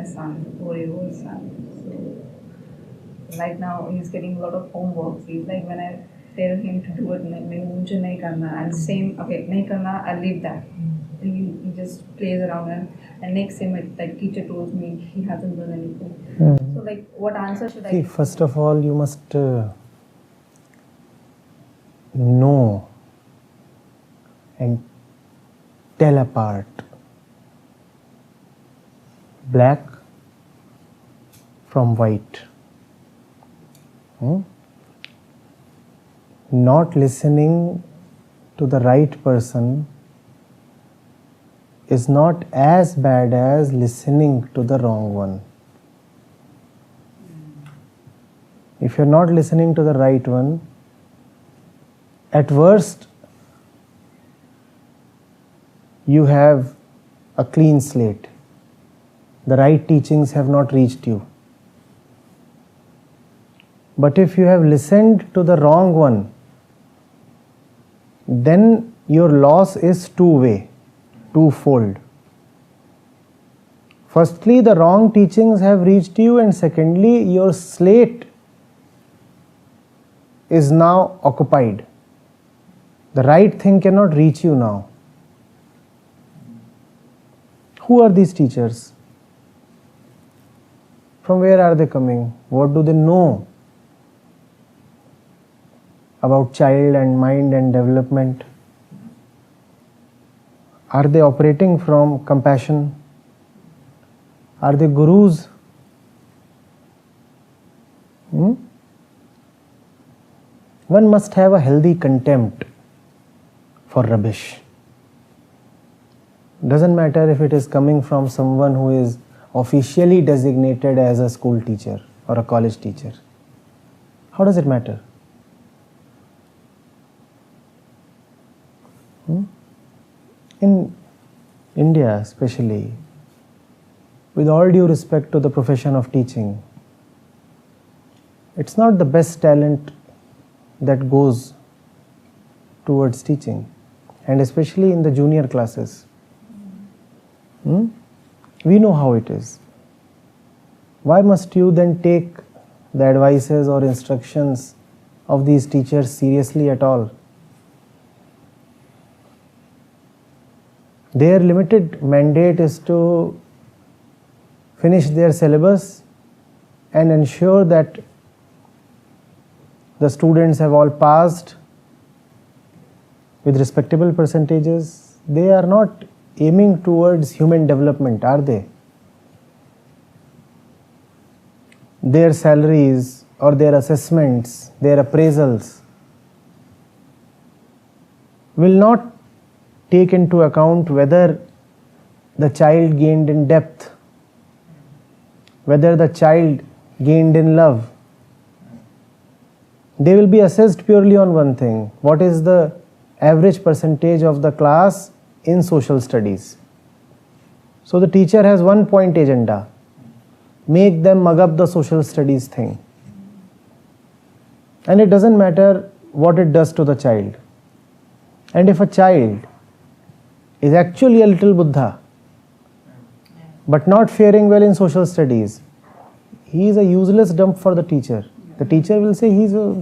son, 4-year-old son. So right now he's getting a lot of homework. He's like, when I tell him to do it, मुझे नहीं करना, and same, okay, नहीं करना, I'll leave that. He just plays around, and next time like teacher told me he hasn't done anything. So like, what answer should I give? First of all, you must know and tell apart black from white. Not listening to the right person is not as bad as listening to the wrong one. If you're not listening to the right one, at worst, you have a clean slate. The right teachings have not reached you. But if you have listened to the wrong one, then your loss is two-way, twofold. Firstly, the wrong teachings have reached you, and secondly, your slate is now occupied. The right thing cannot reach you now. Who are these teachers? From where are they coming? What do they know about child and mind and development? Are they operating from compassion? Are they gurus? One must have a healthy contempt for rubbish. Doesn't matter if it is coming from someone who is officially designated as a school teacher or a college teacher. How does it matter? In India especially, with all due respect to the profession of teaching, it's not the best talent that goes towards teaching, and especially in the junior classes. We know how it is. Why must you then take the advices or instructions of these teachers seriously at all? Their limited mandate is to finish their syllabus and ensure that the students have all passed with respectable percentages. They are not aiming towards human development, are they? Their salaries or their assessments, their appraisals will not take into account whether the child gained in depth, whether the child gained in love. They will be assessed purely on one thing: what is the average percentage of the class in social studies. So the teacher has one point agenda: make them mug up the social studies thing. And it doesn't matter what it does to the child. And if a child is actually a little Buddha, but not faring well in social studies, he is a useless dump for the teacher. The teacher will say,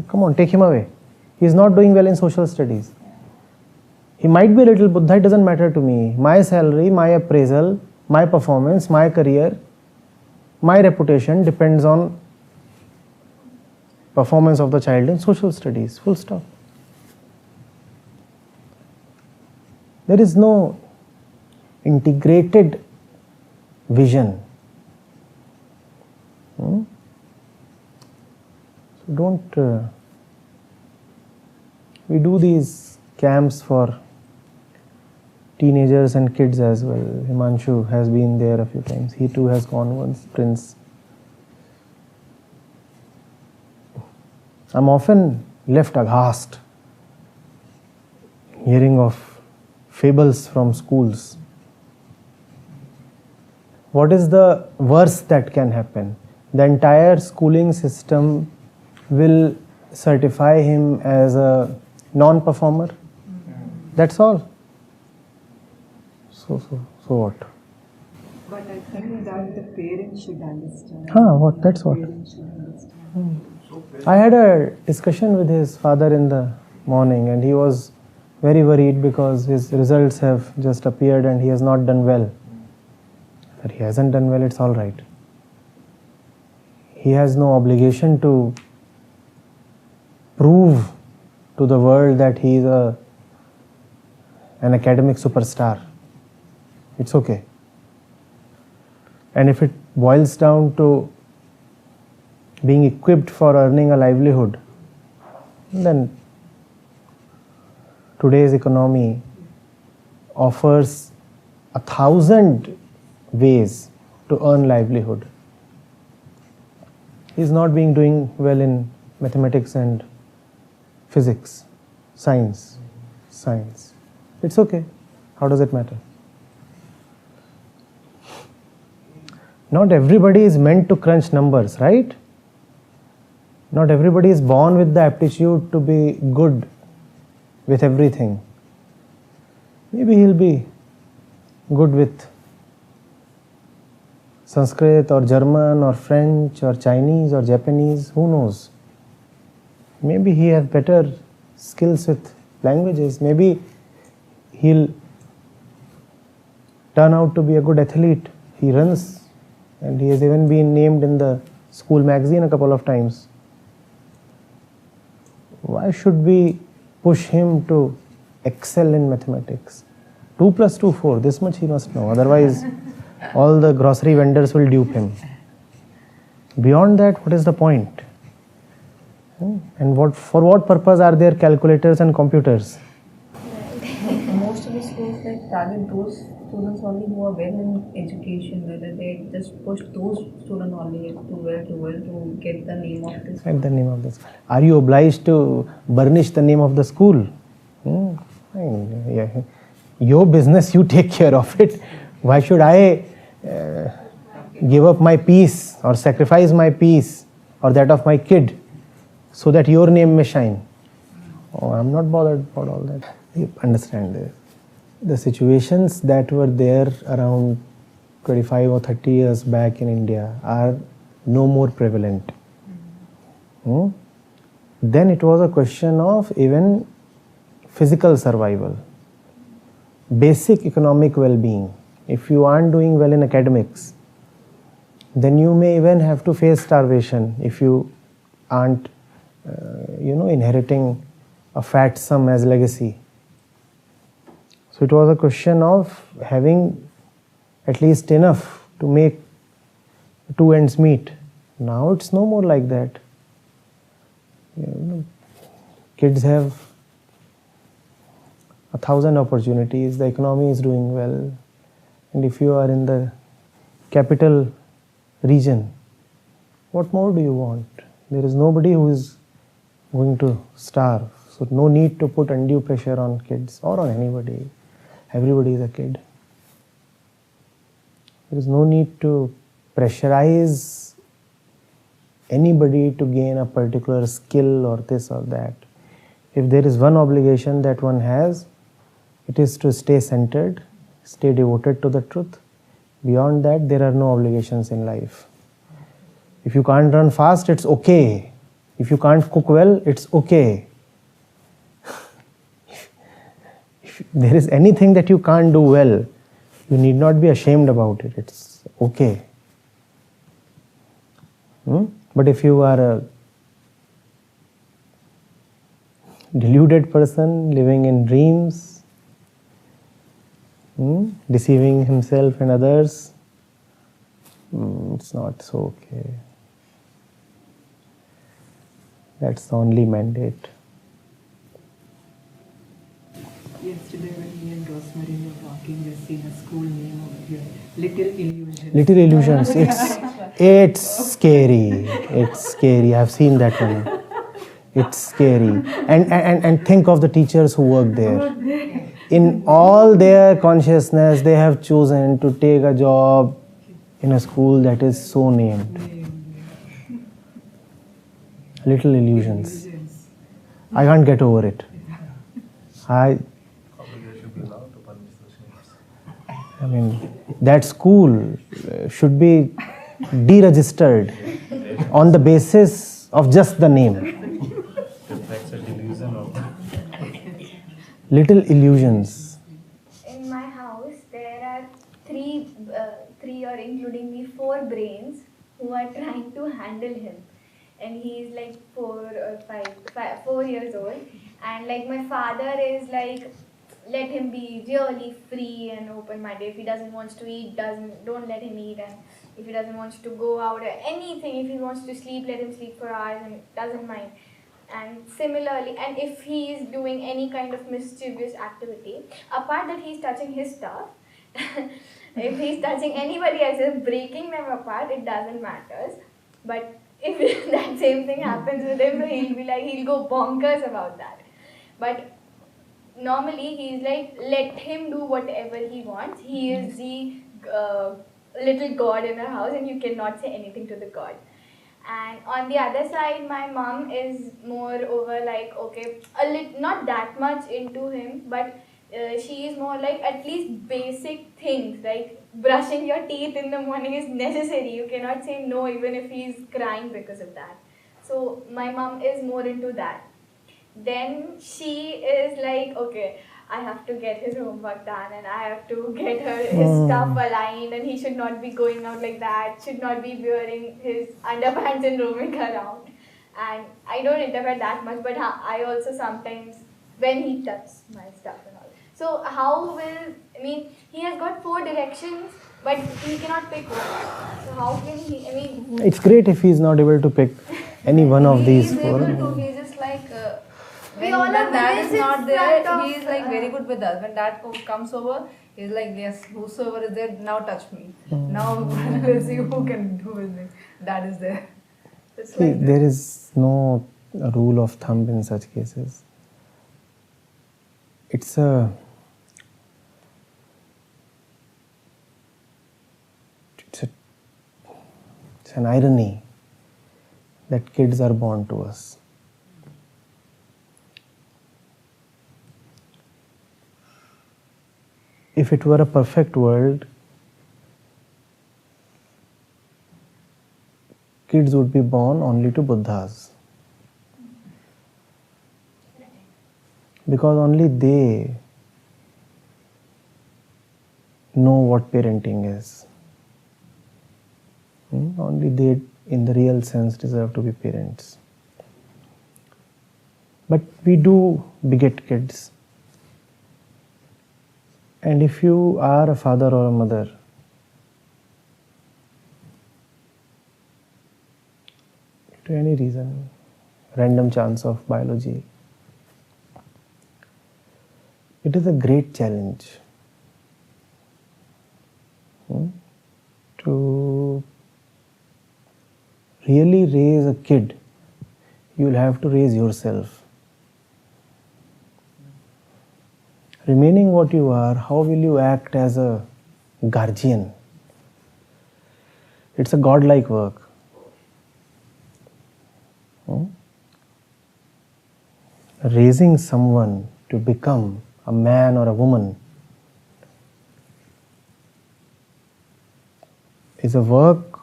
come on, take him away. He is not doing well in social studies. He might be a little Buddha, it doesn't matter to me. My salary, my appraisal, my performance, my career, my reputation depends on performance of the child in social studies. Full stop. There is no integrated vision. So don't. We do these camps for teenagers and kids as well. Himanshu has been there a few times. He too has gone once, Prince. I'm often left aghast hearing of fables from schools. What is the worst that can happen? The entire schooling system will certify him as a non-performer. That's all. So what? But I think that the parents should understand. What? That's what. Parents should understand. I had a discussion with his father in the morning, and he was very worried because his results have just appeared and he has not done well. But he hasn't done well, it's all right. He has no obligation to prove to the world that he is an academic superstar. It's okay. And if it boils down to being equipped for earning a livelihood, then today's economy offers 1,000 ways to earn livelihood. He is not doing well in mathematics and physics, science. It's okay. How does it matter? Not everybody is meant to crunch numbers, right? Not everybody is born with the aptitude to be good with everything. Maybe he'll be good with Sanskrit or German or French or Chinese or Japanese, who knows? Maybe he has better skills with languages. Maybe he'll turn out to be a good athlete. He runs, and he has even been named in the school magazine a couple of times. Why should we push him to excel in mathematics? 2 plus 2, 4. This much he must know. Otherwise, all the grocery vendors will dupe him. Beyond that, what is the point? And for what purpose are there calculators and computers? Most of the schools target those students only who are well in education, whether they just push those students only to get the name of this. Get the name of this. Are you obliged to burnish the name of the school? Fine. Yeah. Your business, you take care of it. Why should I give up my peace or sacrifice my peace or that of my kid so that your name may shine? I'm not bothered about all that. You understand this. The situations that were there around 25 or 30 years back in India are no more prevalent. Then it was a question of even physical survival, basic economic well-being. If you aren't doing well in academics, then you may even have to face starvation if you aren't, inheriting a fat sum as legacy. So it was a question of having at least enough to make 2 ends meet. Now it's no more like that. Kids have 1,000 opportunities. The economy is doing well. And if you are in the capital region, what more do you want? There is nobody who is going to starve. So no need to put undue pressure on kids or on anybody. Everybody is a kid. There is no need to pressurize anybody to gain a particular skill or this or that. If there is one obligation that one has, it is to stay centered, stay devoted to the truth. Beyond that, there are no obligations in life. If you can't run fast, it's okay. If you can't cook well, it's okay. If there is anything that you can't do well, you need not be ashamed about it. It's okay. But if you are a deluded person living in dreams, deceiving himself and others, it's not so okay. That's the only mandate. Yesterday when me and Rosemary were walking, we seen a school name over here, Little Illusions. Little Illusions. It's scary. It's scary. I've seen that one. It's scary. And think of the teachers who work there. In all their consciousness, they have chosen to take a job in a school that is so named. Little Illusions. I can't get over it. I mean, that school should be deregistered on the basis of just the name. Reflects a delusion of Little illusions. In my house, there are three or including me, four brains who are trying to handle him. And he is like 4 years old. And like my father is like, let him be really free and open-minded. If he doesn't want to eat, don't let him eat. And if he doesn't want to go out or anything, if he wants to sleep, let him sleep for hours and doesn't mind. And similarly, and if he is doing any kind of mischievous activity, apart that he's touching his stuff, if he's touching anybody else's, breaking them apart, it doesn't matter. But if that same thing happens with him, so he'll go bonkers about that. But normally he's like, let him do whatever he wants. He is the little god in the house, and you cannot say anything to the god. And on the other side, my mom is more over like, okay, not that much into him, but she is more like at least basic things, like brushing your teeth in the morning is necessary. You cannot say no even if he is crying because of that. So my mom is more into that. Then she is like, okay, I have to get his homework done and I have to get his stuff aligned, and he should not be going out like that, should not be wearing his underpants and roaming around. And I don't interfere that much, but I also sometimes, when he touches my stuff and all. So how will, he has got 4 directions, but he cannot pick one. So how can he, It's great if he's not able to pick any one of these He's four. able to, he's just like, We when all are dad within is not front there, of, he is like very good with us. When dad comes over, he's like, yes, whosoever is there, now touch me. Now let's see who can do with me. Dad is there. It's See, like there is no rule of thumb in such cases. It's an irony that kids are born to us. If it were a perfect world, kids would be born only to Buddhas. Because only they know what parenting is. Only they, in the real sense, deserve to be parents. But we do beget kids. And if you are a father or a mother, to any reason, random chance of biology, it is a great challenge to really raise a kid. You will have to raise yourself. Remaining what you are, how will you act as a guardian? It's a godlike work. Raising someone to become a man or a woman is a work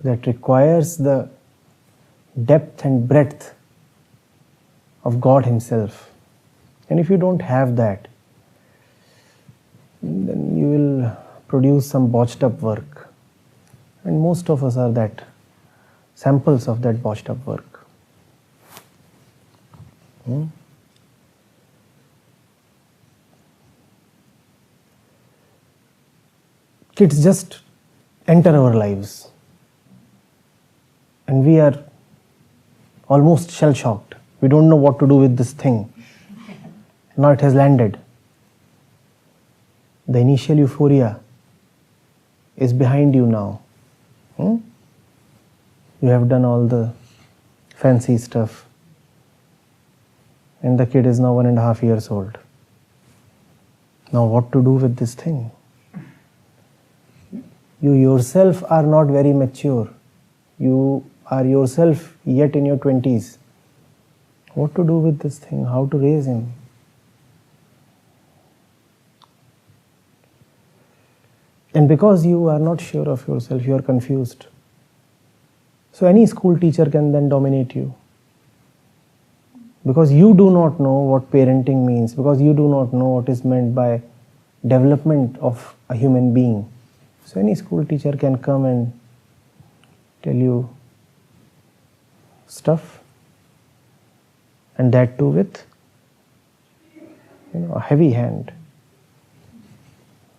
that requires the depth and breadth of God Himself. And if you don't have that, then you will produce some botched up work. And most of us are that, samples of that botched up work. Kids just enter our lives. And we are almost shell-shocked. We don't know what to do with this thing. Now it has landed. The initial euphoria is behind you now. You have done all the fancy stuff. And the kid is now 1.5 years old. Now what to do with this thing? You yourself are not very mature. You are yourself yet in your 20s. What to do with this thing? How to raise him? And because you are not sure of yourself, you are confused. So any school teacher can then dominate you. Because you do not know what parenting means, because you do not know what is meant by development of a human being. So any school teacher can come and tell you stuff, and that too with a heavy hand.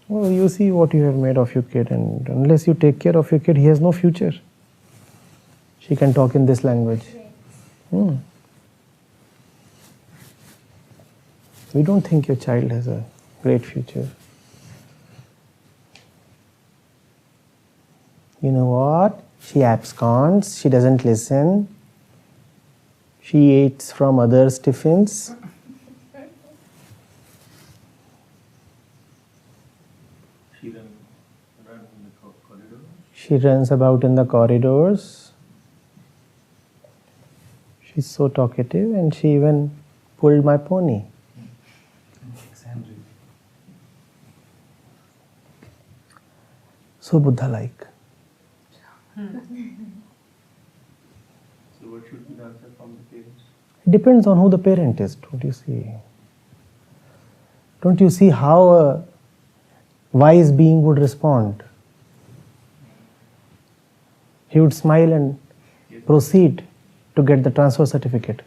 Well, you see what you have made of your kid, and unless you take care of your kid, he has no future. She can talk in this language. We don't think your child has a great future. You know what? She absconds, she doesn't listen. She eats from others' tiffins. She runs about in the corridors. She's so talkative, and she even pulled my pony. So Buddha-like. So what should be the answer from the parents? It depends on who the parent is, don't you see? Don't you see how a wise being would respond? He would smile and proceed to get the transfer certificate.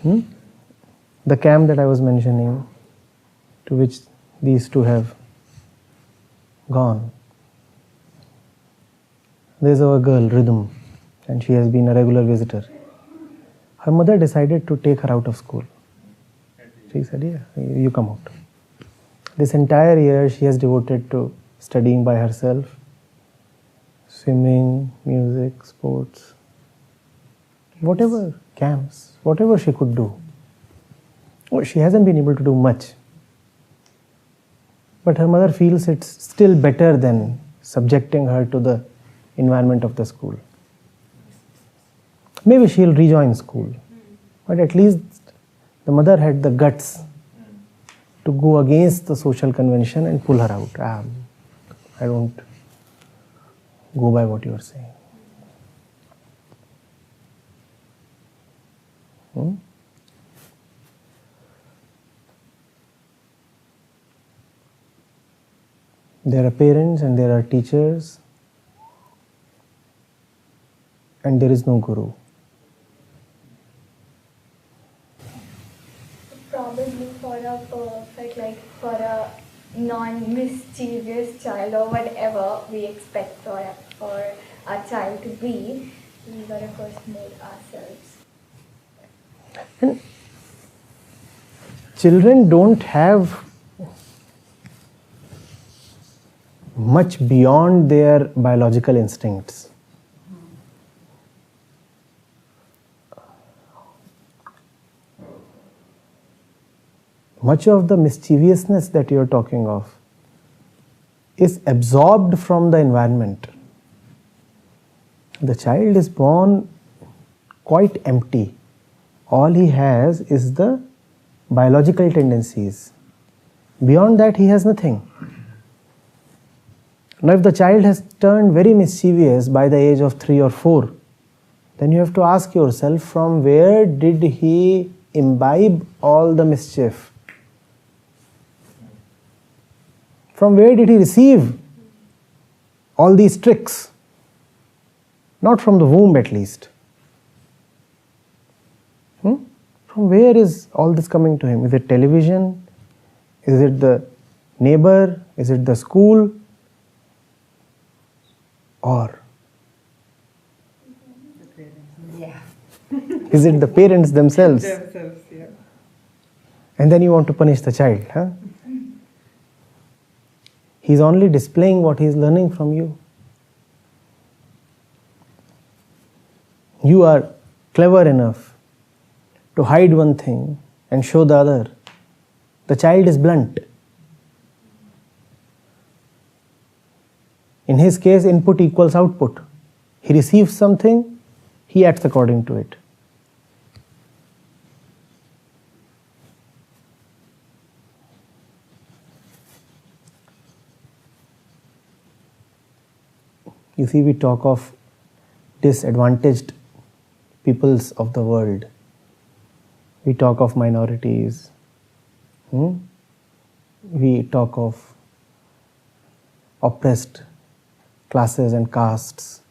The camp that I was mentioning, to which these two have gone. There's a girl, Rhythm, and she has been a regular visitor. Her mother decided to take her out of school. She said, yeah, you come out. This entire year she has devoted to studying by herself, swimming, music, sports, whatever, camps, whatever she could do. She hasn't been able to do much. But her mother feels it's still better than subjecting her to the environment of the school. Maybe she'll rejoin school. But at least the mother had the guts to go against the social convention and pull her out. I don't go by what you're saying. There are parents and there are teachers, and there is no guru. Probably for a perfect, like for a non-mischievous child or whatever we expect for a child to be, we gotta first mold ourselves. And children don't have much beyond their biological instincts. Much of the mischievousness that you're talking of is absorbed from the environment. The child is born quite empty. All he has is the biological tendencies. Beyond that, he has nothing. Now, if the child has turned very mischievous by the age of 3 or 4, then you have to ask yourself, from where did he imbibe all the mischief? From where did he receive all these tricks? Not from the womb, at least. From where is all this coming to him? Is it television? Is it the neighbor? Is it the school? Or is it the parents themselves? Yeah. And then you want to punish the child, huh? He's only displaying what he's learning from you. You are clever enough to hide one thing and show the other. The child is blunt. In his case, input equals output. He receives something, he acts according to it. You see, we talk of disadvantaged peoples of the world. We talk of minorities. We talk of oppressed classes and castes.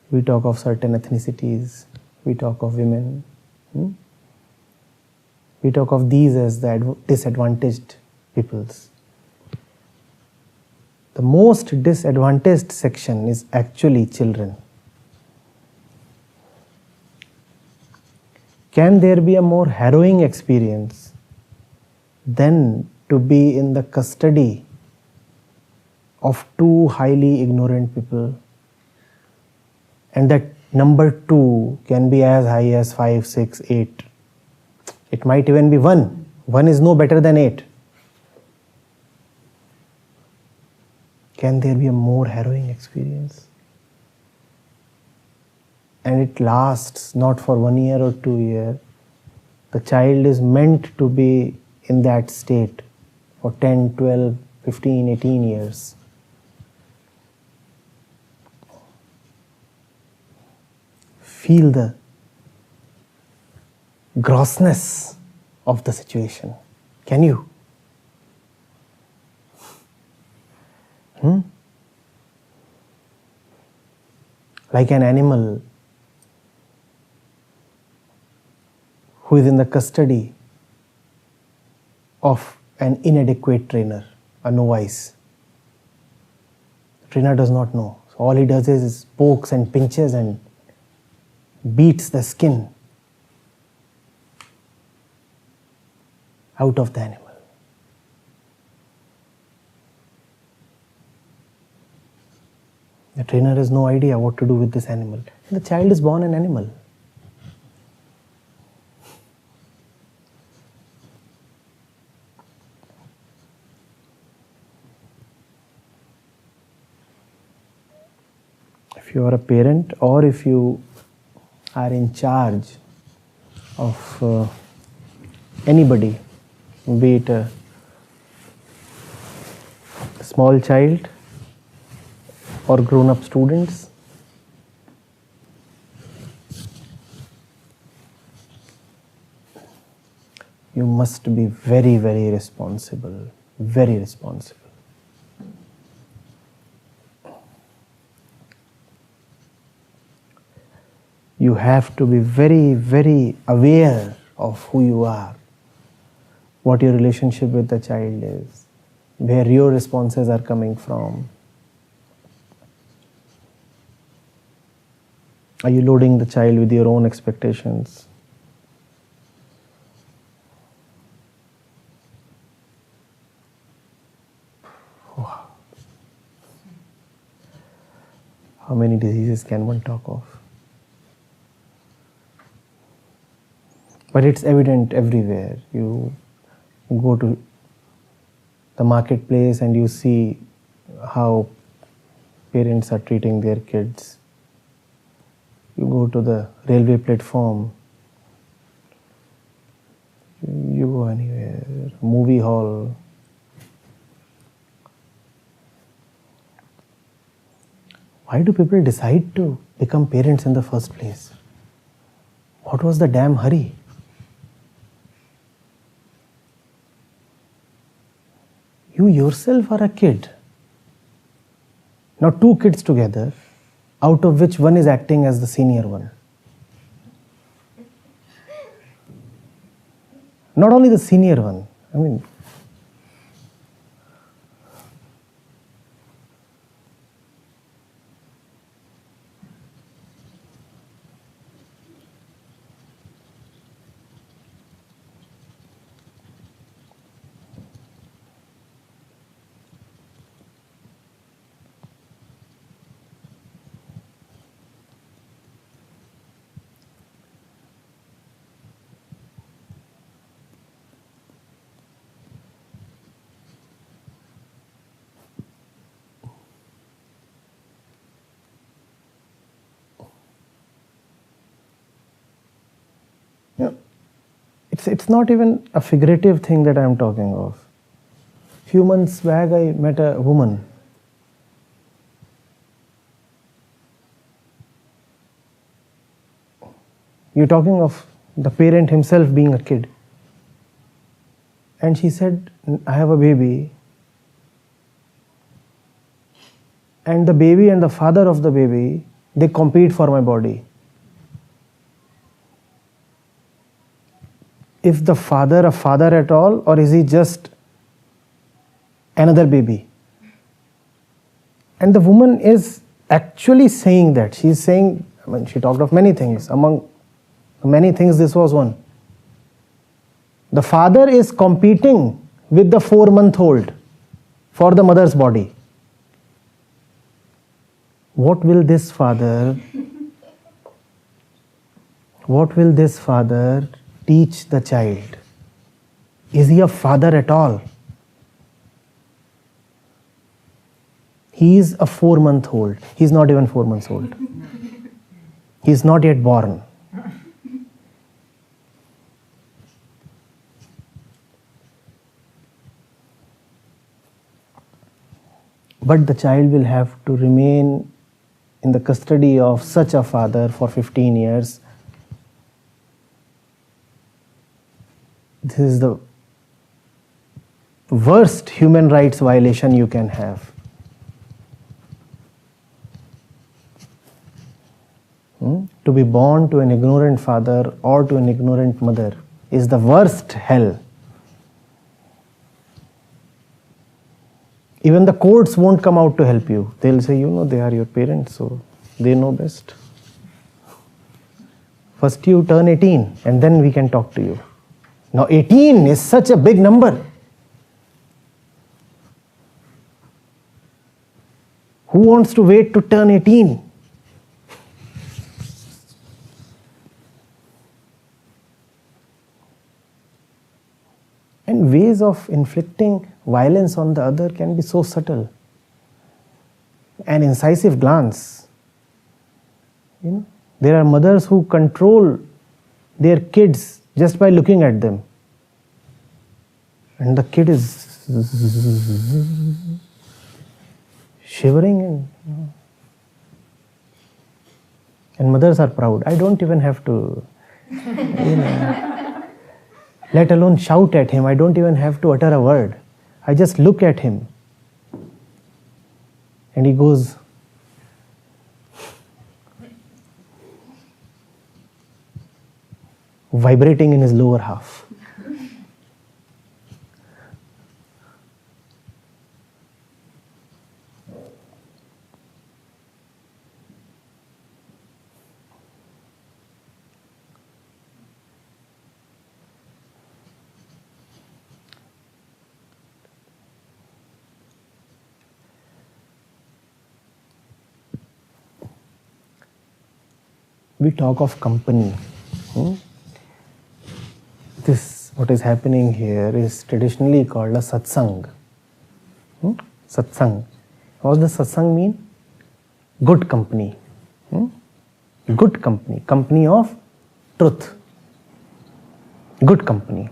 We talk of certain ethnicities. We talk of women. We talk of these as the disadvantaged peoples. The most disadvantaged section is actually children. Can there be a more harrowing experience than to be in the custody of two highly ignorant people? And that number two can be as high as 5, 6, 8. It might even be 1. 1 is no better than 8. Can there be a more harrowing experience? And it lasts not for 1 year or 2 years. The child is meant to be in that state for 10, 12, 15, 18 years. Feel the grossness of the situation. Can you? Like an animal who is in the custody of an inadequate trainer, a novice. The trainer does not know. So all he does is pokes and pinches and beats the skin out of the animal. The trainer has no idea what to do with this animal. The child is born an animal. If you are a parent or if you are in charge of anybody, be it a small child or grown-up students, you must be very, very responsible, very responsible. You have to be very, very aware of who you are, what your relationship with the child is, where your responses are coming from. Are you loading the child with your own expectations? Wow. How many diseases can one talk of? But it's evident everywhere. You go to the marketplace and you see how parents are treating their kids. You go to the railway platform, you go anywhere, movie hall. Why do people decide to become parents in the first place? What was the damn hurry? You yourself are a kid. Now 2 kids together, out of which one is acting as the senior one. Not only the senior one, I mean, it's not even a figurative thing that I am talking of. Few months back I met a woman You're talking of the parent himself being a kid. And she said, I have a baby. And the baby and the father of the baby, they compete for my body. Is the father a father at all, or is he just another baby? And the woman is actually saying that. She's saying, she talked of many things. Among many things, this was one. The father is competing with the 4-month-old for the mother's body. What will this father teach the child? Is he a father at all? He is a 4-month-old. He's not even 4 months old. He's not yet born. But the child will have to remain in the custody of such a father for 15 years. This is the worst human rights violation you can have. To be born to an ignorant father or to an ignorant mother is the worst hell. Even the courts won't come out to help you. They'll say, they are your parents, so they know best. First you turn 18 and then we can talk to you. Now 18 is such a big number. Who wants to wait to turn 18? And ways of inflicting violence on the other can be so subtle. An incisive glance. There are mothers who control their kids just by looking at them. And the kid is shivering and mothers are proud. I don't even have to, let alone shout at him. I don't even have to utter a word. I just look at him and he goes vibrating in his lower half. We talk of company. This, what is happening here, is traditionally called a satsang. Satsang. What does satsang mean? Good company. Good company. Company of truth. Good company.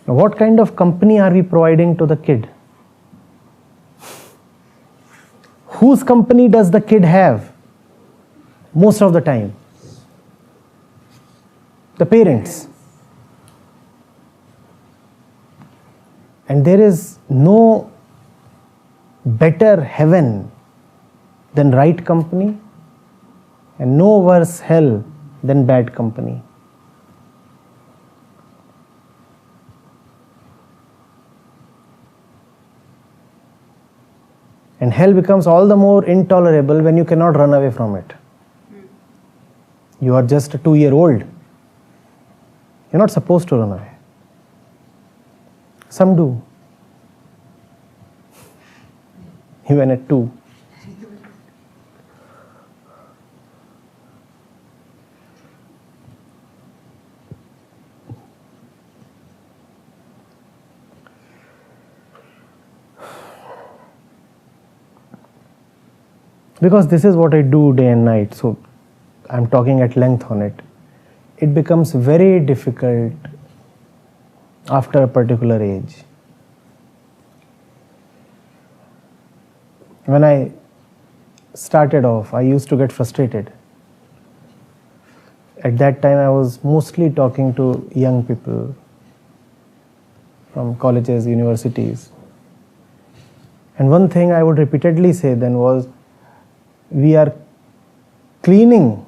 Now, what kind of company are we providing to the kid? Whose company does the kid have? Most of the time, the parents. And there is no better heaven than right company, and no worse hell than bad company. And hell becomes all the more intolerable when you cannot run away from it. You are just a 2-year-old. You're not supposed to run away. Some do. Even at 2. Because this is what I do day and night, so I'm talking at length on it. It becomes very difficult after a particular age. When I started off, I used to get frustrated. At that time, I was mostly talking to young people from colleges, universities. And one thing I would repeatedly say then was, we are cleaning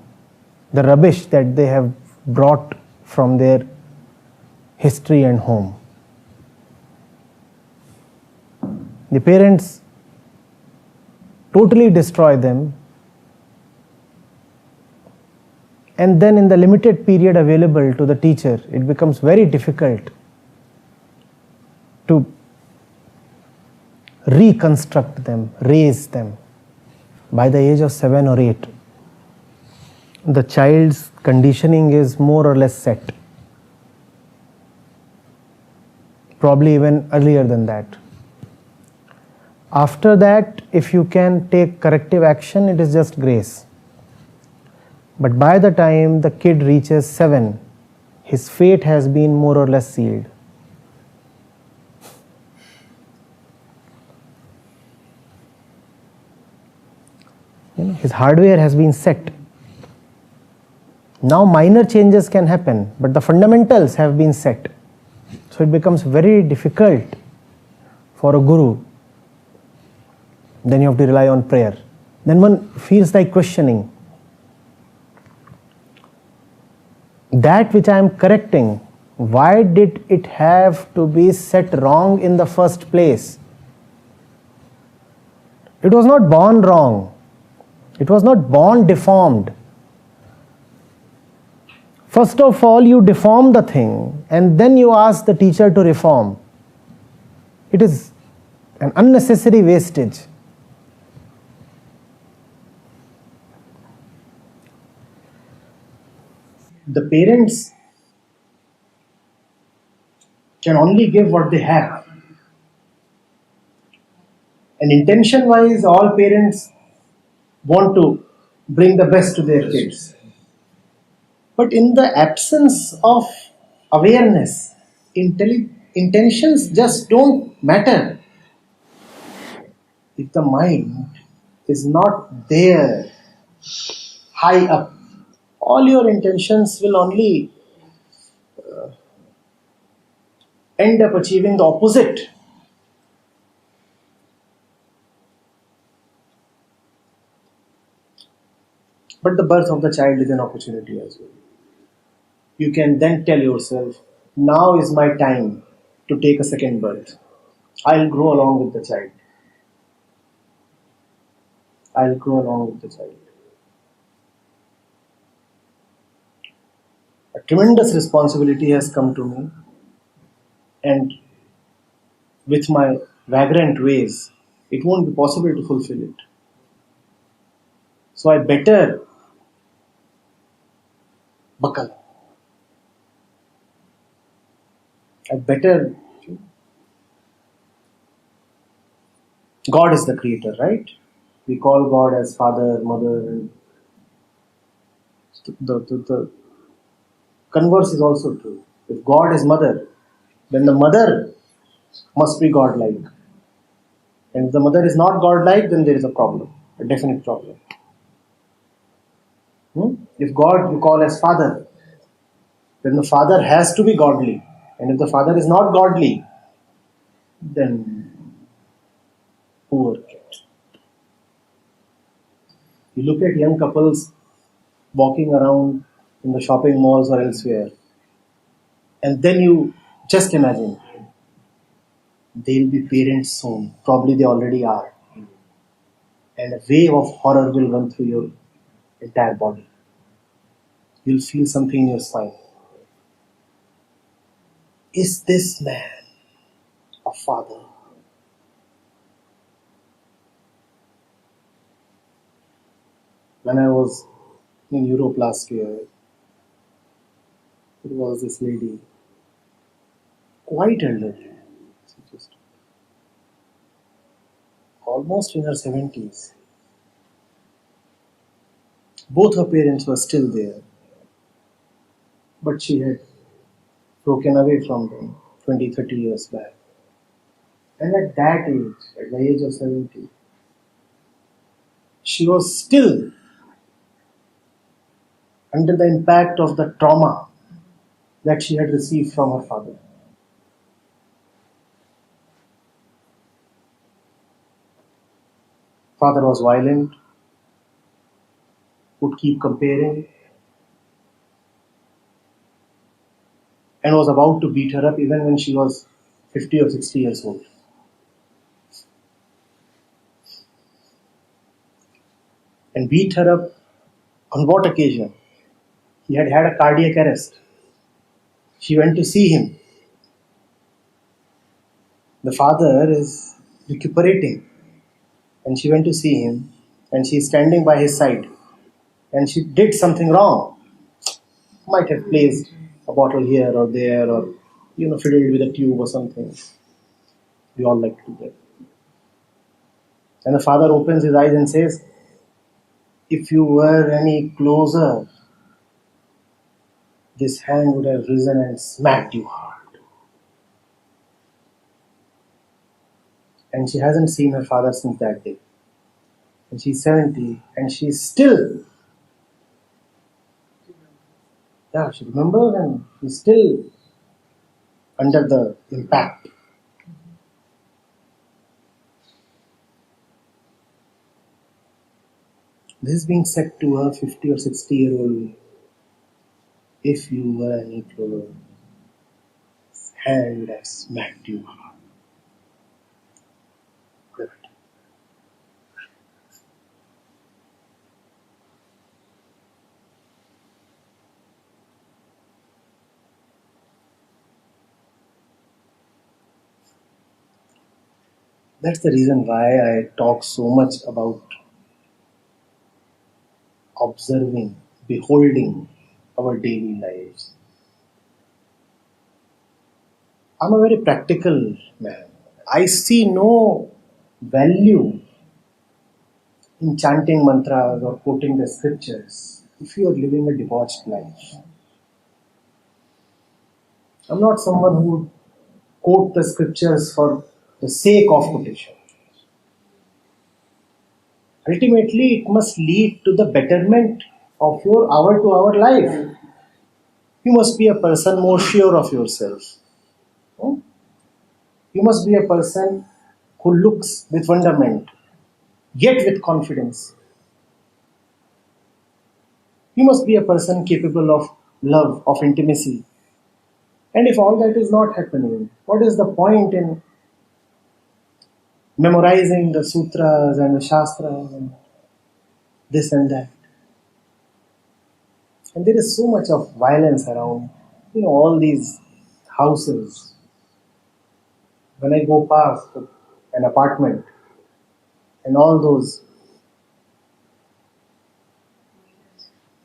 the rubbish that they have brought from their history and home. The parents totally destroy them, and then in the limited period available to the teacher, it becomes very difficult to reconstruct them, raise them. By the age of 7 or 8, the child's conditioning is more or less set. Probably even earlier than that. After that, if you can take corrective action, it is just grace. But by the time the kid reaches 7, his fate has been more or less sealed. His hardware has been set. Now minor changes can happen, but the fundamentals have been set. So it becomes very difficult for a guru. Then you have to rely on prayer. Then one feels like questioning. That which I am correcting, why did it have to be set wrong in the first place? It was not born wrong. It was not born deformed. First of all, you deform the thing and then you ask the teacher to reform. It is an unnecessary wastage. The parents can only give what they have. And intention-wise, all parents want to bring the best to their kids. But in the absence of awareness, intentions just don't matter. If the mind is not there, high up, all your intentions will only end up achieving the opposite. But the birth of the child is an opportunity as well. You can then tell yourself, now is my time to take a second birth. I'll grow along with the child. I'll grow along with the child. A tremendous responsibility has come to me, and with my vagrant ways, it won't be possible to fulfill it. So I better buckle. I better. God is the creator, right? We call God as father, mother, and the converse is also true. If God is mother, then the mother must be godlike. And if the mother is not godlike, then there is a problem, a definite problem. If God you call as father, then the father has to be godly. And if the father is not godly, then poor kid. You look at young couples walking around in the shopping malls or elsewhere, and then you just imagine, they'll be parents soon. Probably they already are. And a wave of horror will run through your entire body. You'll feel something in your spine. Is this man a father? When I was in Europe last year, there was this lady, quite elderly, just almost in her 70s. Both her parents were still there, but she had broken away from them 20, 30 years back. And at that age, at the age of 70, she was still under the impact of the trauma that she had received from her father. Father was violent, would keep comparing, and was about to beat her up even when she was 50 or 60 years old. And beat her up on what occasion? He had had a cardiac arrest. She went to see him. The father is recuperating, and she went to see him, and she is standing by his side, and she did something wrong. Might have placed a bottle here or there, or fiddled with a tube or something. We all like to do that. And the father opens his eyes and says, "If you were any closer, this hand would have risen and smacked you hard." And she hasn't seen her father since that day. And she's 70, and she's still, she remembers, and she's still under the impact. This is being said to a 50 or 60-year-old. If you were any closer, his hand would have smacked you hard. Good. That's the reason why I talk so much about observing, beholding our daily lives. I'm a very practical man. I see no value in chanting mantras or quoting the scriptures if you are living a debauched life. I'm not someone who would quote the scriptures for the sake of quotation. Ultimately, it must lead to the betterment of your hour-to-hour life. You must be a person more sure of yourself. You must be a person who looks with wonderment, yet with confidence. You must be a person capable of love, of intimacy. And if all that is not happening, what is the point in memorizing the sutras and the shastras and this and that? And there is so much of violence around, all these houses. When I go past an apartment and all those,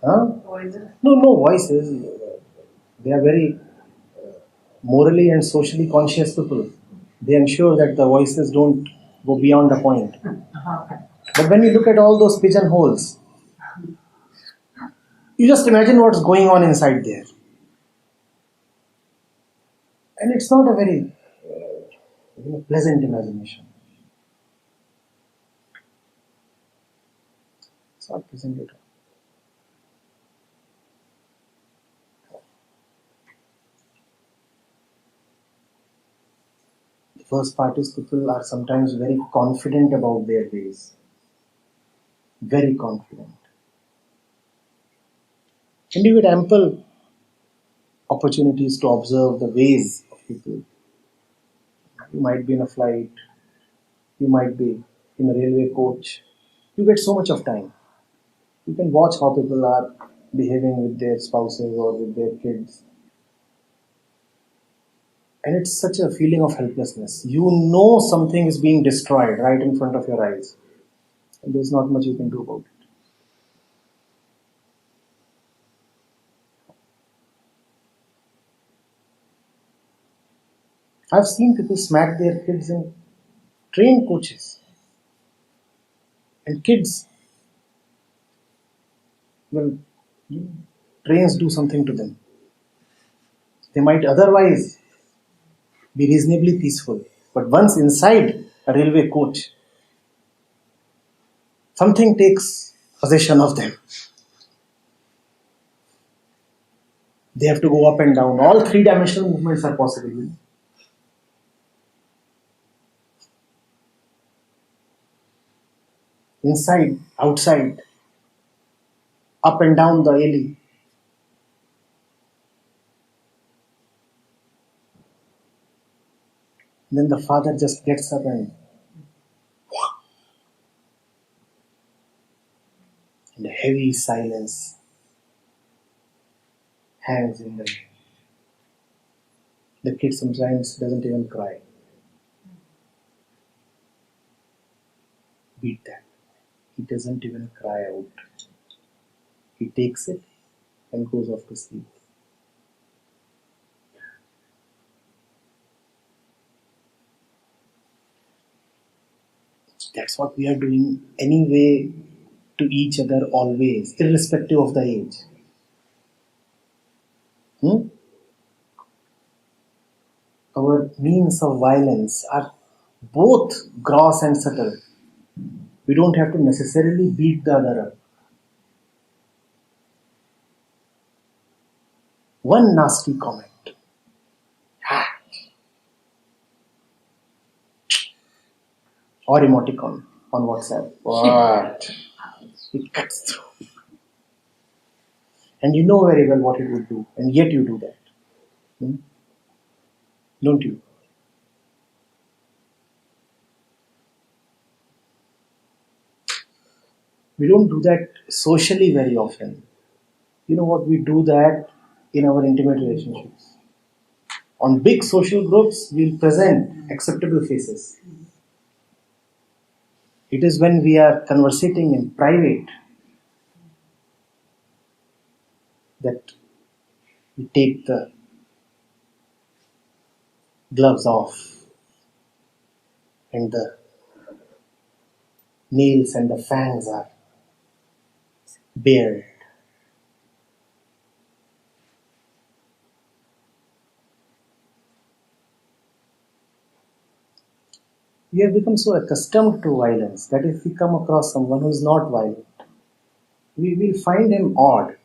no voices. They are very morally and socially conscious people. They ensure that the voices don't go beyond the point. But when you look at all those pigeonholes, you just imagine what's going on inside there. And it's not a very pleasant imagination. It's not pleasant at all. The first part is people are sometimes very confident about their ways. Very confident. And you get ample opportunities to observe the ways of people. You might be in a flight, you might be in a railway coach. You get so much of time. You can watch how people are behaving with their spouses or with their kids. And it's such a feeling of helplessness. You know something is being destroyed right in front of your eyes. And there's not much you can do about it. I've seen people smack their kids in train coaches. And kids, trains do something to them. They might otherwise be reasonably peaceful. But once inside a railway coach, something takes possession of them. They have to go up and down. All three-dimensional movements are possible. Inside, outside, up and down the alley. Then the father just gets up and a heavy silence hangs in the air. The kid sometimes doesn't even cry. Beat that. He doesn't even cry out. He takes it and goes off to sleep. That's what we are doing anyway to each other always, irrespective of the age. Our means of violence are both gross and subtle. We don't have to necessarily beat the other up. One nasty comment. Or emoticon on WhatsApp. What? It cuts through. And you know very well what it would do, and yet you do that. Don't you? We don't do that socially very often. You know what? We do that in our intimate relationships. On big social groups, we'll present acceptable faces. It is when we are conversating in private that we take the gloves off and the nails and the fangs are bared. We have become so accustomed to violence that if we come across someone who is not violent, we will find him odd.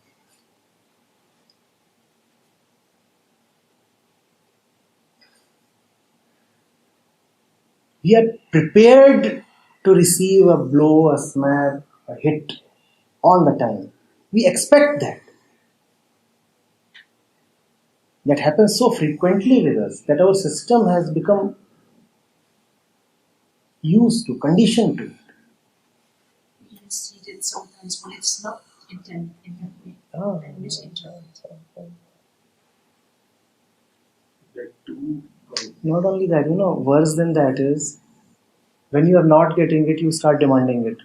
We are prepared to receive a blow, a smack, a hit all the time. We expect that. That happens so frequently with us that our system has become used to, conditioned to it. You can see it sometimes when it's not intended in that way and misinterpreted. Not only that, worse than that is when you are not getting it, you start demanding it.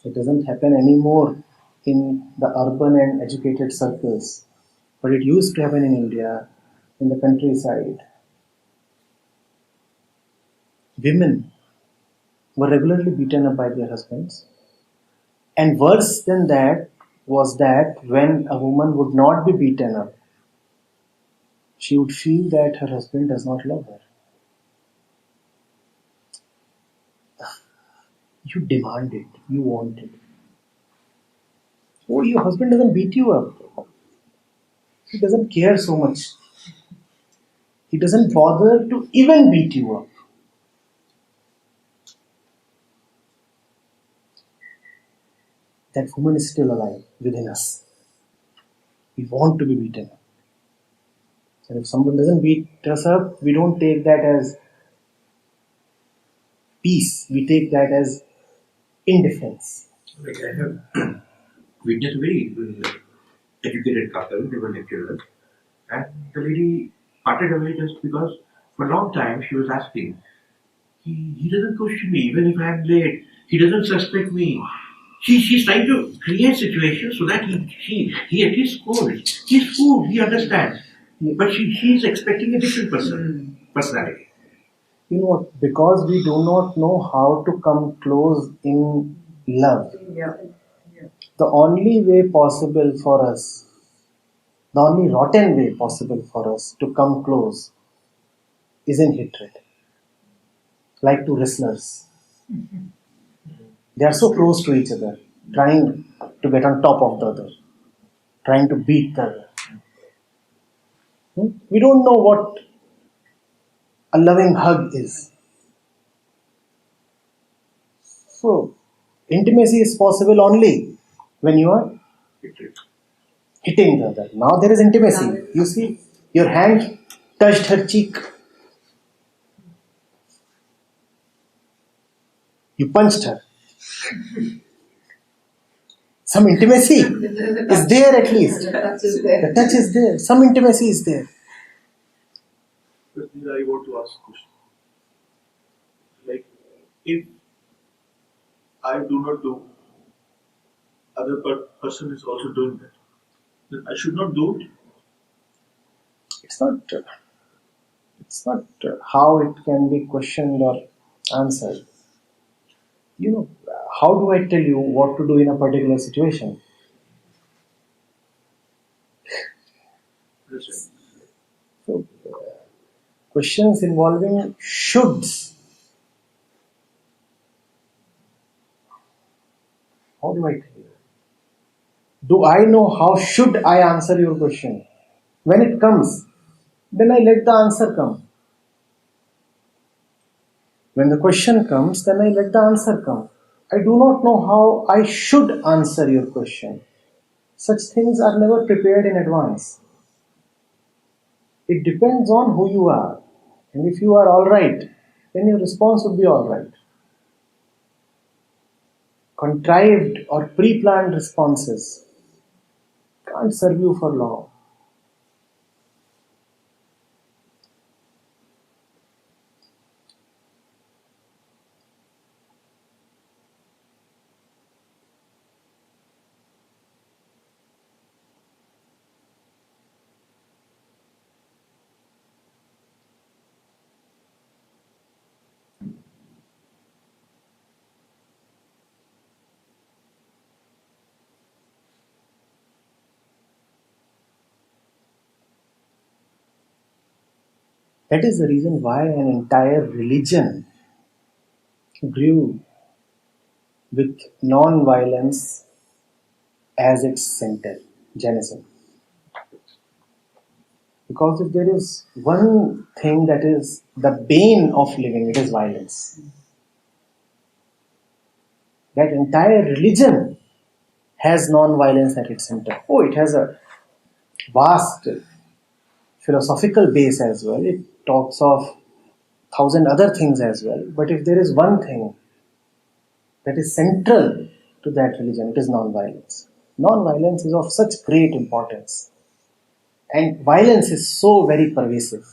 It doesn't happen anymore in the urban and educated circles, but it used to happen in India, in the countryside. Women were regularly beaten up by their husbands, and worse than that was that when a woman would not be beaten up, she would feel that her husband does not love her. You demand it, you want it. Oh, your husband doesn't beat you up. He doesn't care so much. He doesn't bother to even beat you up. That woman is still alive within us. We want to be beaten up. And if someone doesn't beat us up, we don't take that as peace. We take that as indifference. Like I have witnessed a very educated couple, they were lecturers, and the lady parted away just because for a long time she was asking, he doesn't question me even if I am late, he doesn't suspect me. She's trying to create situations so that he at least scores. He's fooled, he understands. But she's expecting a different personality. You know what? Because we do not know how to come close in love. Yeah. The only way possible for us, the only rotten way possible for us to come close is in hatred. Like two wrestlers. They are so close to each other, trying to get on top of the other, trying to beat the other. We don't know what a loving hug is. So, intimacy is possible only when you are hitting the other. Now there is intimacy. You see, your hand touched her cheek. You punched her. Some intimacy is there at least. The touch is there. Some intimacy is there. But I want to ask a question. Like, if I do not do, other person is also doing that, then I should not do it. It's not how it can be questioned or answered. You know, how do I tell you what to do in a particular situation? That's So, questions involving shoulds. How do I tell you? Do I know how should I answer your question? When it comes, then I let the answer come. When the question comes, then I let the answer come. I do not know how I should answer your question. Such things are never prepared in advance. It depends on who you are. And if you are alright, then your response would be alright. Contrived or pre-planned responses can't serve you for long. That is the reason why an entire religion grew with non-violence as its center, Jainism. Because if there is one thing that is the bane of living, it is violence. That entire religion has non-violence at its center. Oh, it has a vast philosophical base as well. It talks of 1,000 other things as well. But if there is one thing that is central to that religion, it is non-violence. Non-violence is of such great importance. And violence is so very pervasive.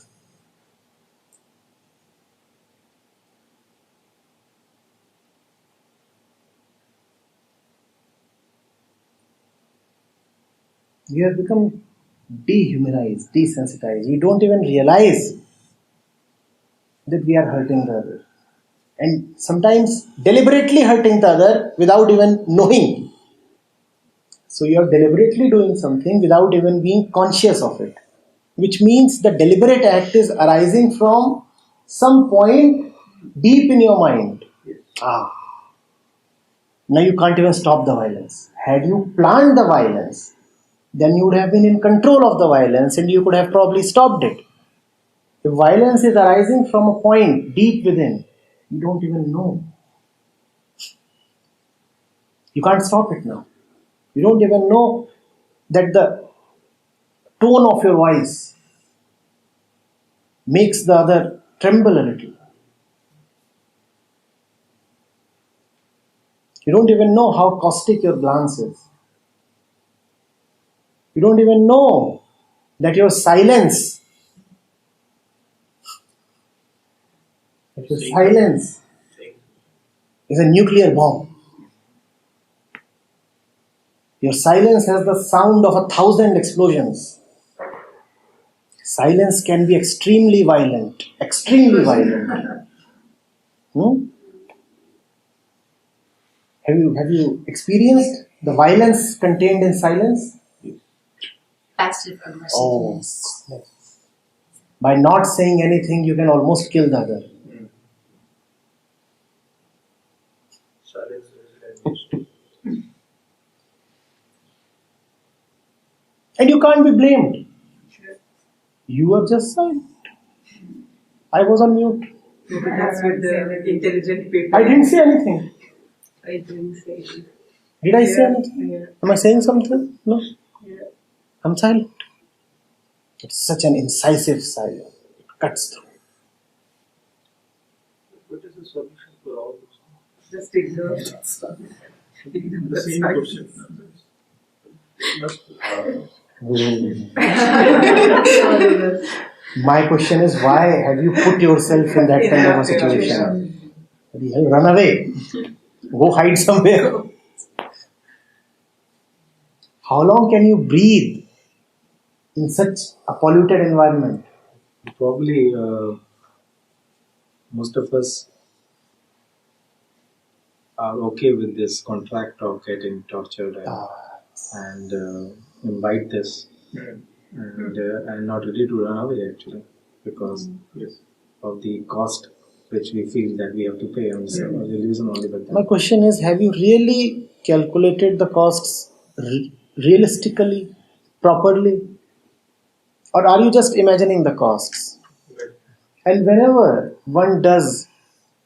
We have become dehumanized, desensitized. We don't even realize that we are hurting the other. And sometimes deliberately hurting the other without even knowing. So you are deliberately doing something without even being conscious of it. Which means the deliberate act is arising from some point deep in your mind. Now you can't even stop the violence. Had you planned the violence, then you would have been in control of the violence and you could have probably stopped it. If violence is arising from a point deep within, you don't even know. You can't stop it now. You don't even know that the tone of your voice makes the other tremble a little. You don't even know how caustic your glance is. You don't even know that your silence is a nuclear bomb. Your silence has the sound of 1,000 explosions. Silence can be extremely violent. Extremely violent. Have you experienced the violence contained in silence? Passive aggressiveness. Oh, by not saying anything, you can almost kill the other. silence is And you can't be blamed. You were just silent. I was on mute. That's with the intelligent people. I didn't say anything. I didn't say it. Did I say anything? Yeah. Am I saying something? No. Yeah. I'm silent. It's such an incisive silence. It cuts through. What is the solution for all this? Just ignore it. The same question. My question is, why have you put yourself in that kind of a situation? Run away. Go hide somewhere. How long can you breathe in such a polluted environment? Probably most of us are okay with this contract of getting tortured and invite this and not ready to run away actually because of the cost which we feel that we have to pay on this illusion only. But My question is, have you really calculated the costs realistically, properly? Or are you just imagining the costs? And whenever one does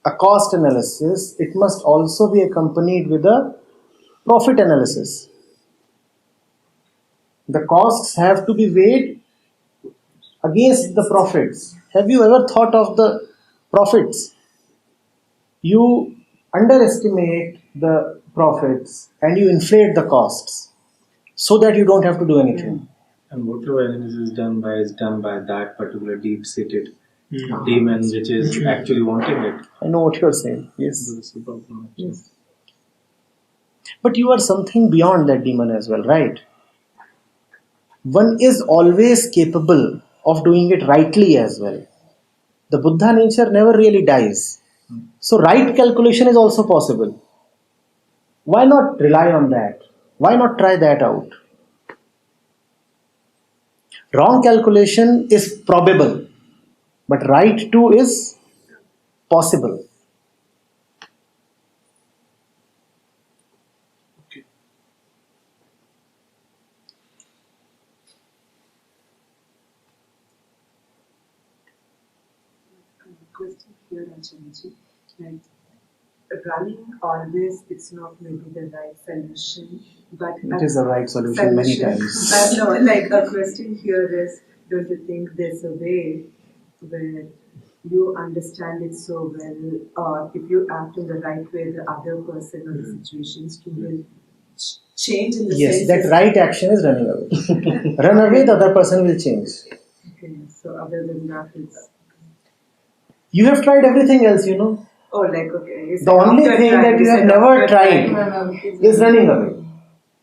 a cost analysis, it must also be accompanied with a profit analysis. The costs have to be weighed against the profits. Have you ever thought of the profits? You underestimate the profits and you inflate the costs so that you don't have to do anything. And whatever analysis is done by that particular deep-seated demon which is actually wanting it. I know what you're saying. Yes. That's the problem. Yes. But you are something beyond that demon as well, right? One is always capable of doing it rightly as well. The Buddha nature never really dies. So right calculation is also possible. Why not rely on that? Why not try that out? Wrong calculation is probable, but right too is possible. Question here, Acharya, like running always, it's not maybe the right solution, but It is the right solution many times. But no, like a question here is, don't you think there's a way where you understand it so well, or if you act in the right way, the other person or the situations will change in the Yes, sense that right action is running away. Run away, the other person will change. Okay, so other than that, it's You have tried everything else, you know. oh, like okay. The only thing that you have never tried is running away.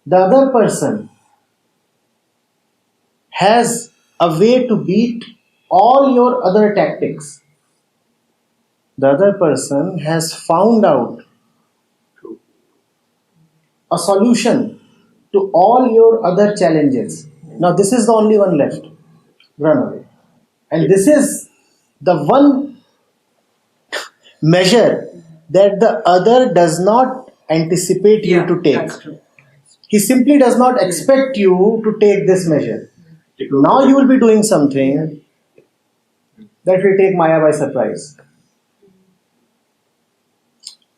The other person has a way to beat all your other tactics. The other person has found out a solution to all your other challenges. Now this is the only one left. Run away. And this is the one measure that the other does not anticipate you to take. That's true. He simply does not expect you to take this measure. Now you will be doing something that will take Maya by surprise.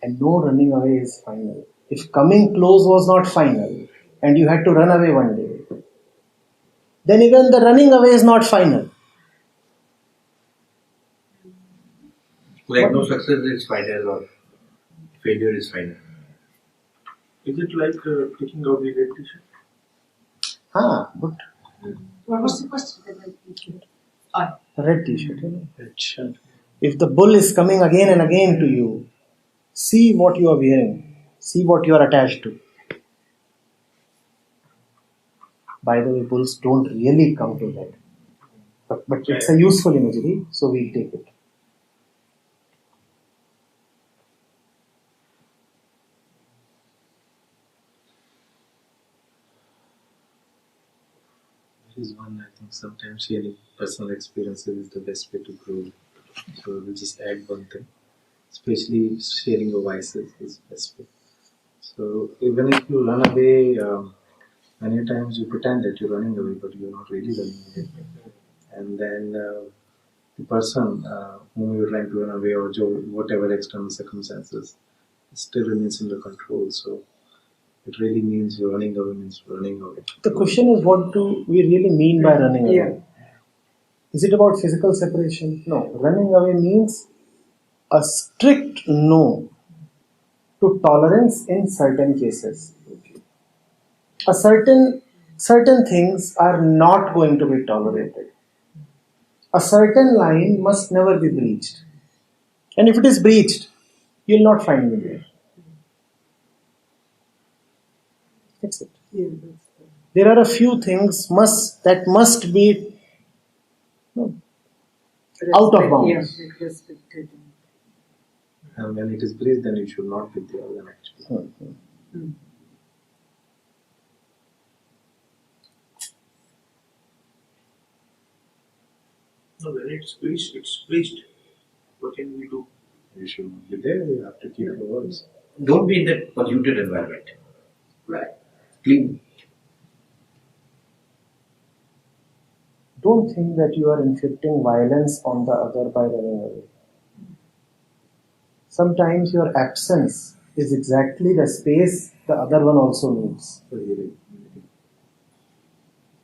And no running away is final. If coming close was not final and you had to run away one day, then even the running away is not final. Like no success is final or failure is final. Is it like taking out the red t-shirt? But What was the question? red t-shirt, you know. Red shirt. If the bull is coming again and again to you, see what you are wearing. See what you are attached to. By the way, bulls don't really come to that. But it's a useful imagery, so we'll take it. There is one, I think sometimes sharing personal experiences is the best way to grow. So we'll just add one thing. Especially sharing your vices is the best way. So even if you run away Many times you pretend that you're running away, but you're not really running away. And then the person whom you're trying to run away, or whatever external circumstances, still remains under control. So it really means running away means running away. The question is, what do we really mean by running away? Yeah. Is it about physical separation? No. Running away means a strict no to tolerance in certain cases. A certain things are not going to be tolerated. A certain line must never be breached. And if it is breached, you'll not find me there. That's it. Yeah, that's There are a few things that must be out of bounds. Yeah, like respected. And when it is breached, then you should not be there then actually. No, when it's preached, it's preached. What can we do? You should be there, you have to keep your words. Don't be in that polluted environment. Right. Clean. Don't think that you are inflicting violence on the other by running away. Sometimes your absence is exactly the space the other one also needs.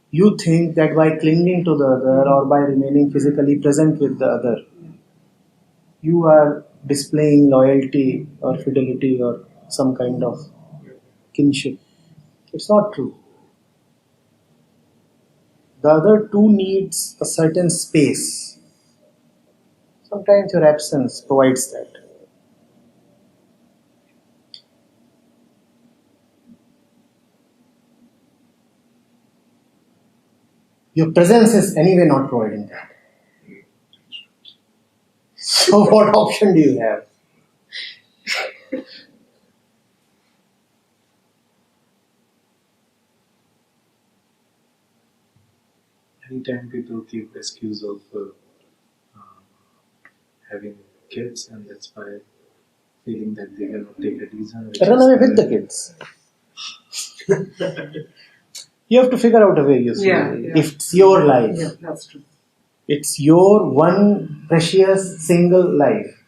You think that by clinging to the other or by remaining physically present with the other, you are displaying loyalty or fidelity or some kind of kinship. It's not true. The other too needs a certain space. Sometimes your absence provides that. Your presence is anyway not providing that. So what option do you have? Anytime people give the excuse of having kids, and that's why feeling that they cannot take a decision. Run away with the kids. You have to figure out a way, you see. Yeah. If it's your life. Yeah, that's true. It's your one precious single life.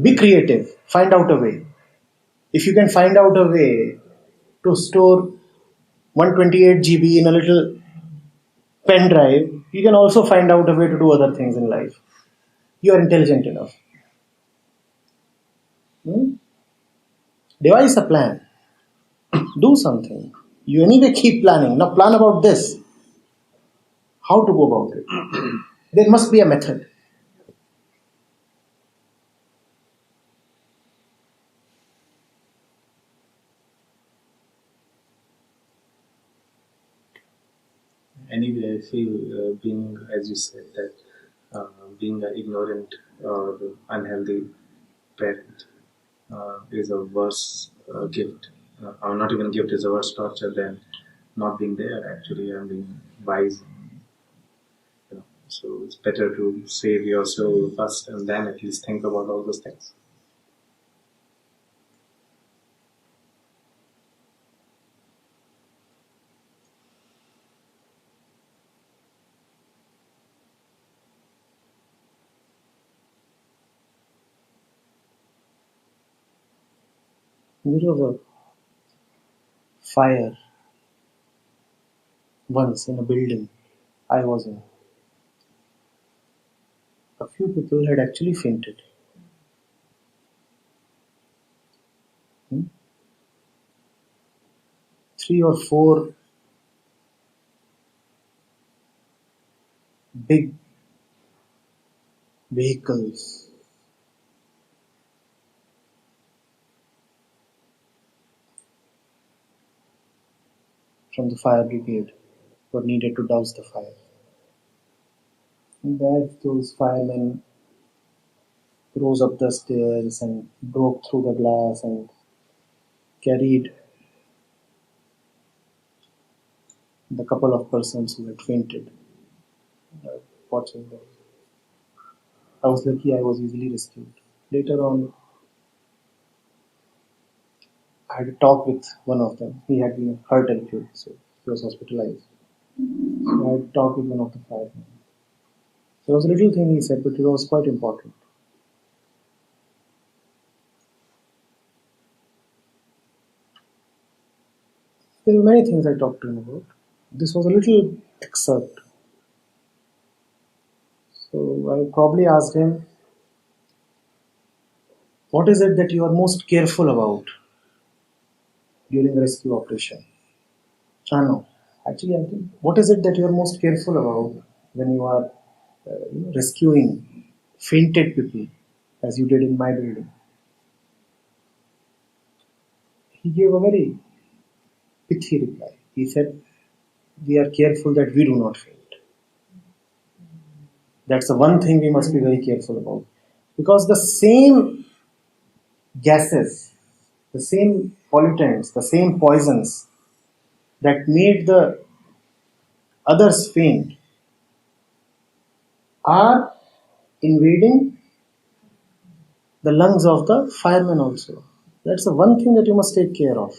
Be creative. Find out a way. If you can find out a way to store 128 GB in a little pen drive, you can also find out a way to do other things in life. You are intelligent enough. Devise a plan. Do something. You anyway keep planning. Now plan about this. How to go about it. There must be a method. Anyway, I feel being, as you said, that being an ignorant or unhealthy parent is a worse gift. Or not even gift, is a worse torture than not being there actually and being wise. So it's better to save your soul first and then at least think about all those things. There was a fire once in a building I was in. A few people had actually fainted. 3 or 4 big vehicles from the fire brigade were needed to douse the fire. And as those firemen rose up the stairs and broke through the glass and carried the couple of persons who had fainted, watching them. I was lucky I was easily rescued. Later on, I had a talk with one of them. He had been hurt and killed, so he was hospitalized. So I had a talk with one of the firemen. There was a little thing he said, but it was quite important. There were many things I talked to him about. This was a little excerpt. So I probably asked him, what is it that you are most careful about during a rescue operation? No. Actually, I think, what is it that you are most careful about when you are rescuing fainted people, as you did in my building? He gave a very pithy reply. He said, we are careful that we do not faint. That's the one thing we must be very careful about. Because the same gases, the same pollutants, the same poisons that made the others faint are invading the lungs of the firemen also. That's the one thing that you must take care of.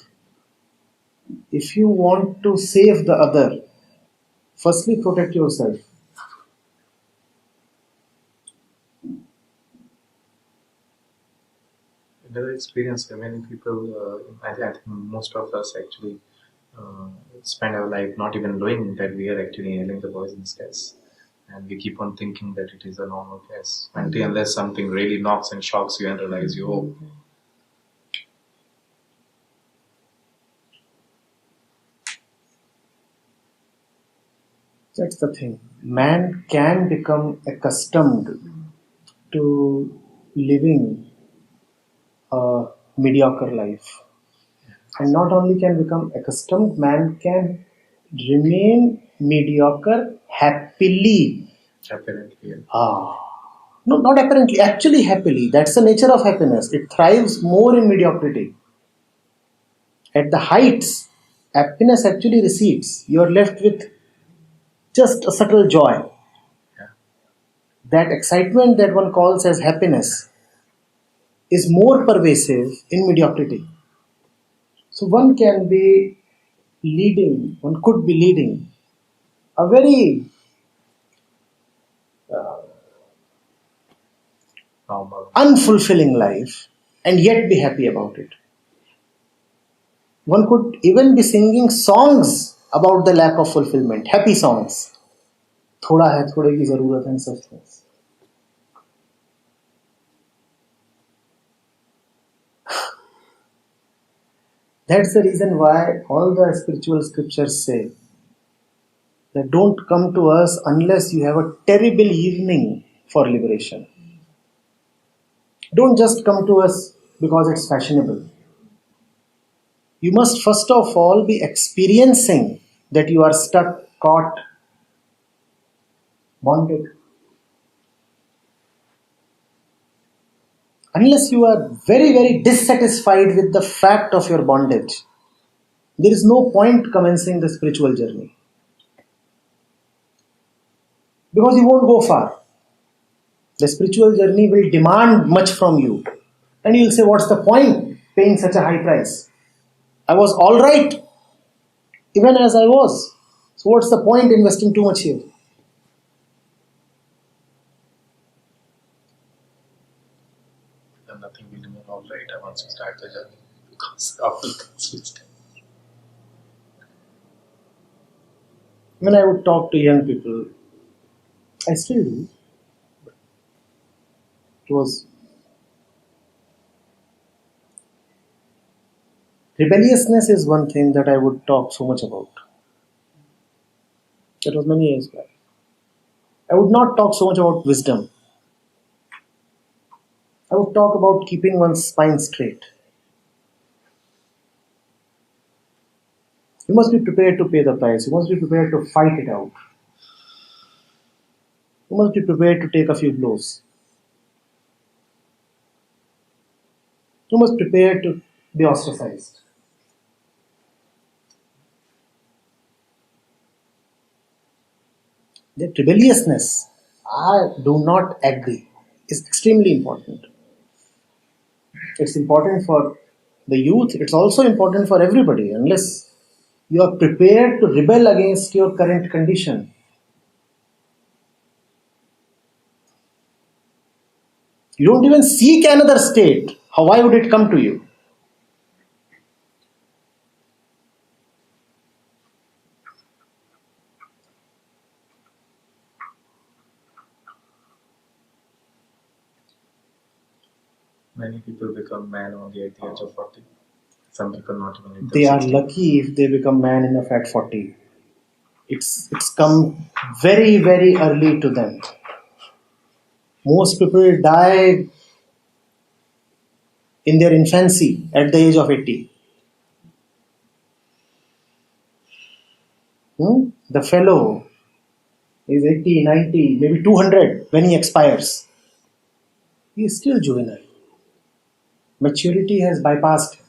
If you want to save the other, firstly protect yourself. Another experience, many people, I think most of us actually spend our life not even knowing that we are actually inhaling the poisonous gas. And we keep on thinking that it is a normal gas. Until unless something really knocks and shocks you and realize you, oh. That's the thing. Man can become accustomed to living a mediocre life. And not only can become accustomed, man can remain mediocre happily. Apparently, yeah. No, not apparently, actually happily. That's the nature of happiness. It thrives more in mediocrity. At the heights, happiness actually recedes. You are left with just a subtle joy. Yeah. That excitement that one calls as happiness is more pervasive in mediocrity. So one can be leading, one could be leading a very Normal. unfulfilling life and yet be happy about it. One could even be singing songs about the lack of fulfillment, happy songs. Thoda hai, thode ki zarurat hai, and such things. That's the reason why all the spiritual scriptures say that don't come to us unless you have a terrible yearning for liberation. Don't just come to us because it's fashionable. You must first of all be experiencing that you are stuck, caught, bonded. Unless you are very, very dissatisfied with the fact of your bondage, there is no point commencing the spiritual journey. Because you won't go far. The spiritual journey will demand much from you. And you'll say, what's the point paying such a high price? I was alright, even as I was. So what's the point investing too much here? And nothing will remain all right once you start the journey. Because all things will stay. When I would talk to young people, I still do. It was rebelliousness is one thing that I would talk so much about. That was many years back. I would not talk so much about wisdom. I would talk about keeping one's spine straight. You must be prepared to pay the price. You must be prepared to fight it out. You must be prepared to take a few blows. You must be prepared to be ostracized. That rebelliousness, I do not agree, is extremely important. It's important for the youth, it's also important for everybody, unless you are prepared to rebel against your current condition. You don't even seek another state. Why would it come to you? Many people become man only at the age of 40. Some people not even at They are 60. lucky if they become man enough at 40. It's come very, very early to them. Most people die in their infancy at the age of 80. The fellow is 80, 90, maybe 200 when he expires. He is still juvenile. Maturity has bypassed him.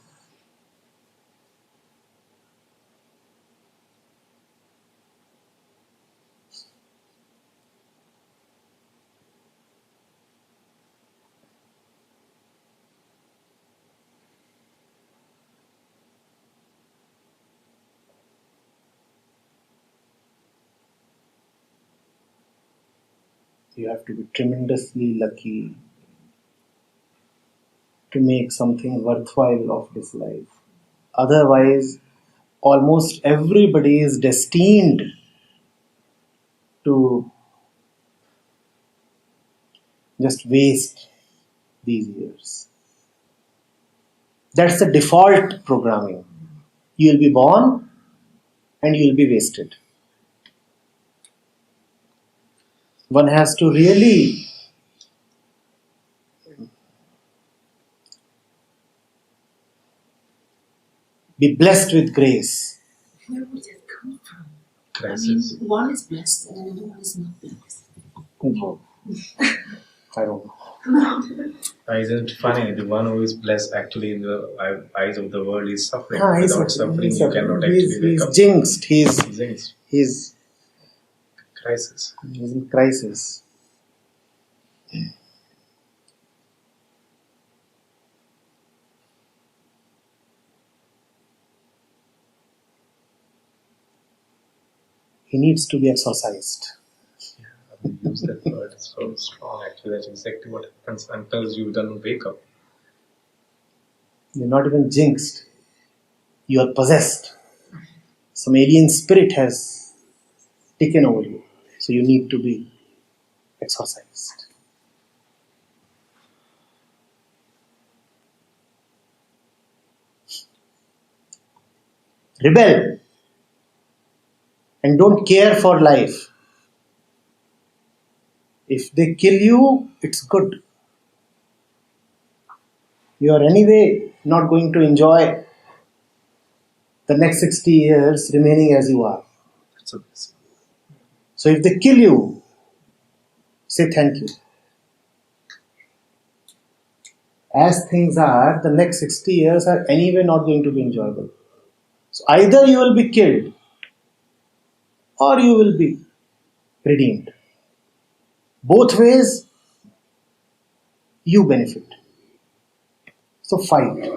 You have to be tremendously lucky to make something worthwhile of this life. Otherwise, almost everybody is destined to just waste these years. That's the default programming. You will be born and you will be wasted. One has to really be blessed with grace. Where would it come from? Crisis. I mean, one is blessed and another one is not blessed. I don't know. Isn't it funny? The one who is blessed actually in the eyes of the world is suffering. He's Without suffering, you cannot he's actually wake up. jinxed. Jinxed. He's Crisis. in crisis. He needs to be exorcised. You use that word so strong. Actually, that's exactly what happens until you don't wake up. You're not even jinxed. You are possessed. Some alien spirit has taken over you. So you need to be exorcised. Rebel and don't care for life. If they kill you, it's good. You are anyway not going to enjoy the next 60 years remaining as you are. That's a blessing. So if they kill you, say thank you. As things are, the next 60 years are anyway not going to be enjoyable. So either you will be killed or you will be redeemed. Both ways, you benefit. So fight.